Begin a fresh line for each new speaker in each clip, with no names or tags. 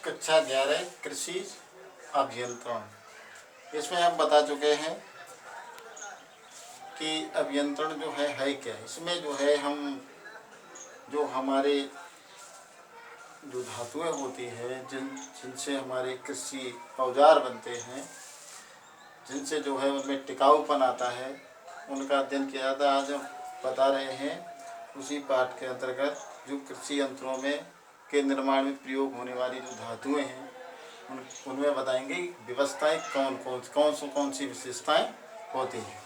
कक्षा 11 कृषि अभियंत्रण। इसमें हम बता चुके हैं कि अभियंत्रण जो है क्या। इसमें जो है हम जो हमारे जो धातुएं होती हैं जिनसे हमारे कृषि औजार बनते हैं, जिनसे जो है उनमें टिकाऊपन आता है, उनका अध्ययन किया जाता है। आज हम बता रहे हैं उसी पाठ के अंतर्गत जो कृषि यंत्रों में के निर्माण में प्रयोग होने वाली जो धातुएं हैं उनमें बताएंगे व्यवस्थाएं कौन सी विशेषताएं होती हैं।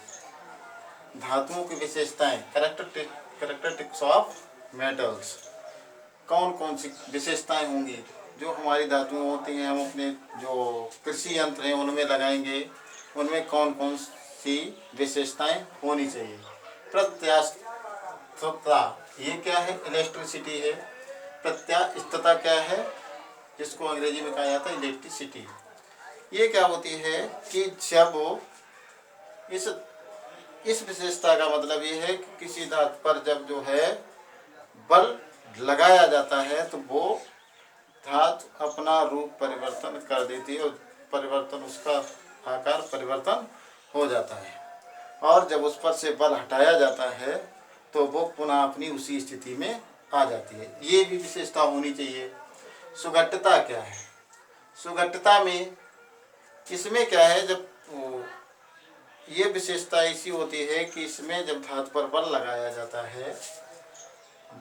धातुओं की विशेषताएं, कैरेक्टरिस्टिक्स ऑफ मेटल्स, कौन सी विशेषताएं होंगी जो हमारी धातुएं होती हैं, हम अपने जो कृषि यंत्र हैं उनमें लगाएंगे, उनमें कौन सी विशेषताएं होनी चाहिए। प्रत्यास्थता, ये क्या है? इलेक्ट्रिसिटी है। प्रत्यास्थता क्या है? जिसको अंग्रेजी में कहा जाता है इलेक्ट्रिसिटी। ये क्या होती है कि जब इस विशेषता का मतलब ये है कि किसी धातु पर जब जो है बल लगाया जाता है तो वो धातु अपना रूप परिवर्तन कर देती है और उसका आकार परिवर्तन हो जाता है, और जब उस पर से बल हटाया जाता है तो वो पुनः अपनी उसी स्थिति में आ जाती है। ये भी विशेषता होनी चाहिए। सुघट्टता क्या है? सुघट्टता में इसमें क्या है, जब ये विशेषता ऐसी होती है कि इसमें जब धातु पर बल लगाया जाता है,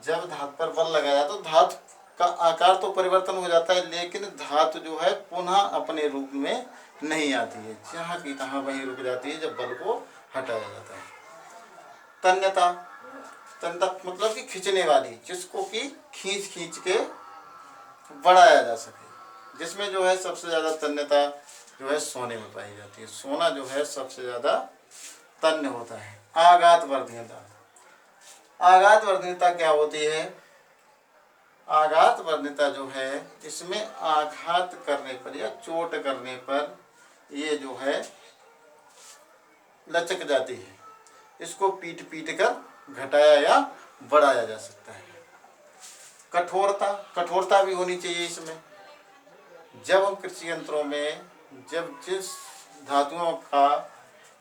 जब धातु पर बल लगाया तो धातु का आकार तो परिवर्तन हो जाता है, लेकिन धातु जो है पुनः अपने रूप में नहीं आती है, जहाँ की तहाँ वहीं रुक जाती है जब बल को हटाया जाता है। तन्यता, तन्यता मतलब कि खींचने वाली, जिसको कि खींच के बढ़ाया जा सके, जिसमें जो है सबसे ज़्यादा तन्यता जो है सोने में पाई जाती है। सोना जो है सबसे ज़्यादा तन्य होता है। आघात वर्धनीयता, आघात वर्धनीयता क्या होती है? आघात वर्धनीयता जो है इसमें आघात करने पर या चोट करने पर ये जो है लचक जाती है, इसको पीट कर घटाया या बढ़ाया जा सकता है। कठोरता, कठोरता भी होनी चाहिए इसमें। जब हम कृषि यंत्रों में जब जिस धातुओं का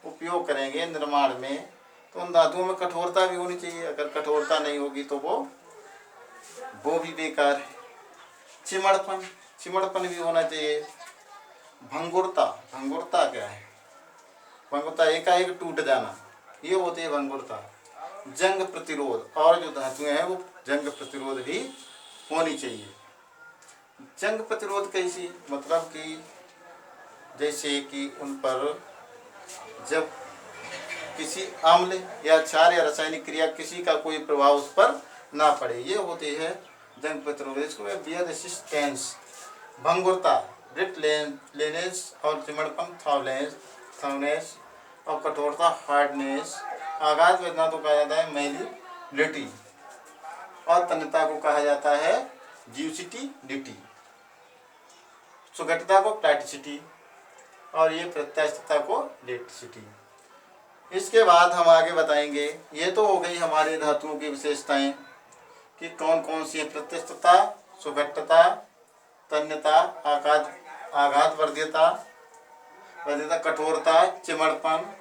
उपयोग करेंगे निर्माण में, तो उन धातुओं में कठोरता भी होनी चाहिए। अगर कठोरता नहीं होगी तो वो भी बेकार है। चिमड़पन, चिमड़पन भी होना चाहिए। भंगुरता, भंगुरता क्या है? भंगुरता एकाएक टूट जाना, ये होती है भंगुरता। जंग प्रतिरोध, और जो धातुएं हैं वो जंग प्रतिरोध भी होनी चाहिए। जंग प्रतिरोध कैसी? मतलब कि जैसे कि उन पर जब किसी अम्ल या क्षार या रासायनिक क्रिया किसी का कोई प्रभाव उस पर ना पड़े, ये होती है जंग प्रतिरोध। इसको बियर रेसिस्टेंस। भंगुरता, ब्रिट लेनेस और चिमड़पन थाउनेस, और कठोरता हार्डनेस। आघात वेदना को कहा जाता है मेलिबिलिटी, और तन्यता को कहा जाता है ज्यूसिटिडिटी। सुघट्टता को प्लैटिसिटी, और ये प्रत्यास्थता को इलेक्ट्रिसिटी। इसके बाद हम आगे बताएंगे, ये तो हो गई हमारी धातुओं की विशेषताएं कि कौन सी है। प्रत्यास्थता, सुघट्टता, तन्यता, आघात वर्धनीयता, कठोरता, चिमड़पन,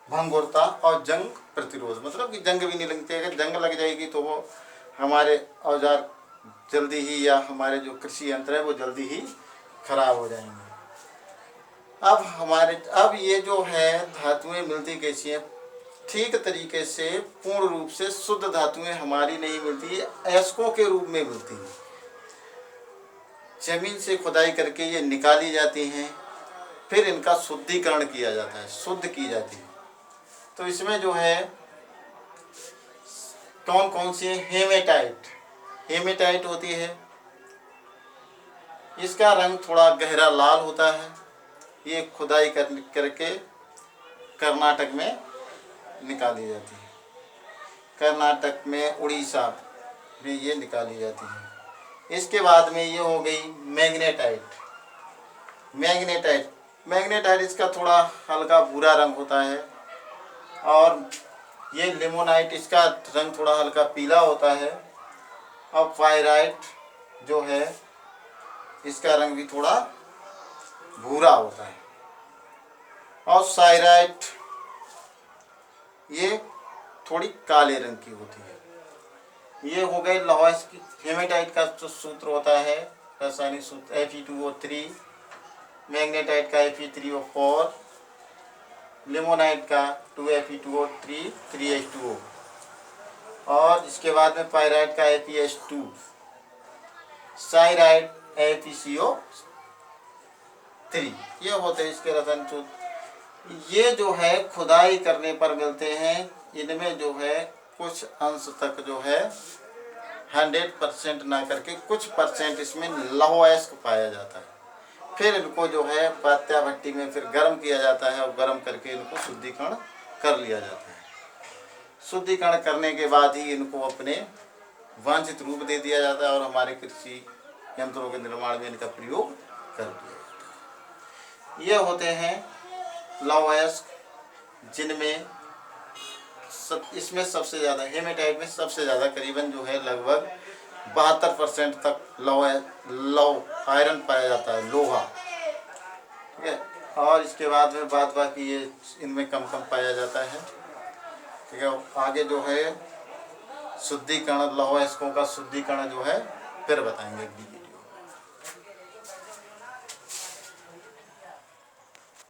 भंगुरता और जंग प्रतिरोध। मतलब कि जंग भी नहीं लगती। अगर जंग लग जाएगी तो वो हमारे औजार जल्दी ही, या हमारे जो कृषि यंत्र है वो जल्दी ही खराब हो जाएंगे। अब ये जो है धातुएं मिलती कैसी हैं? ठीक तरीके से पूर्ण रूप से शुद्ध धातुएं हमारी नहीं मिलती, अयस्कों के रूप में मिलती हैं। जमीन से खुदाई करके ये निकाली जाती हैं, फिर इनका शुद्धिकरण किया जाता है, शुद्ध की जाती है। तो इसमें जो है कौन सी है? हेमेटाइट, हेमेटाइट होती है। इसका रंग थोड़ा गहरा लाल होता है। ये खुदाई करके कर्नाटक में निकाली जाती है। कर्नाटक में, उड़ीसा में ये निकाली जाती है। इसके बाद में ये हो गई मैग्नेटाइट। मैग्नेटाइट इसका थोड़ा हल्का भूरा रंग होता है, और ये लिमोनाइट, इसका रंग थोड़ा हल्का पीला होता है। और पायराइट जो है इसका रंग भी थोड़ा भूरा होता है। और साइराइट ये थोड़ी काले रंग की होती है। ये हो गए लौह की। हेमेटाइट का जो सूत्र होता है, रासायनिक सूत्र Fe2O3, मैग्नेटाइट का Fe3O4, लिमोनाइट का 2Fe2O3 3H2O, और इसके बाद में पायराइट का FeS2, साइराइट FeCO3। ये होते हैं इसके रासायनिक सूत्र। ये जो है खुदाई करने पर मिलते हैं। इनमें जो है कुछ अंश तक जो है 100% ना करके कुछ परसेंट इसमें लौह अयस्क पाया जाता है। फिर इनको जो है पात्या भट्टी में फिर गर्म किया जाता है और गर्म करके इनको शुद्धिकरण कर लिया जाता है। शुद्धिकरण करने के बाद ही इनको अपने वांछित रूप दे दिया जाता है और हमारे कृषि यंत्रों के निर्माण में इनका प्रयोग कर दिया जाता है। ये होते हैं लौह अयस्क, जिनमें इसमें सबसे ज़्यादा हेमेटाइट में सबसे ज़्यादा करीबन जो है लगभग 72% तक लौह आयरन पाया जाता है, लोहा। ठीक है। और इसके बाद में बाकी ये इनमें कम पाया जाता है। ठीक है। आगे जो है शुद्धिकरण, लौह अयस्कों का शुद्धिकरण जो है फिर बताएंगे।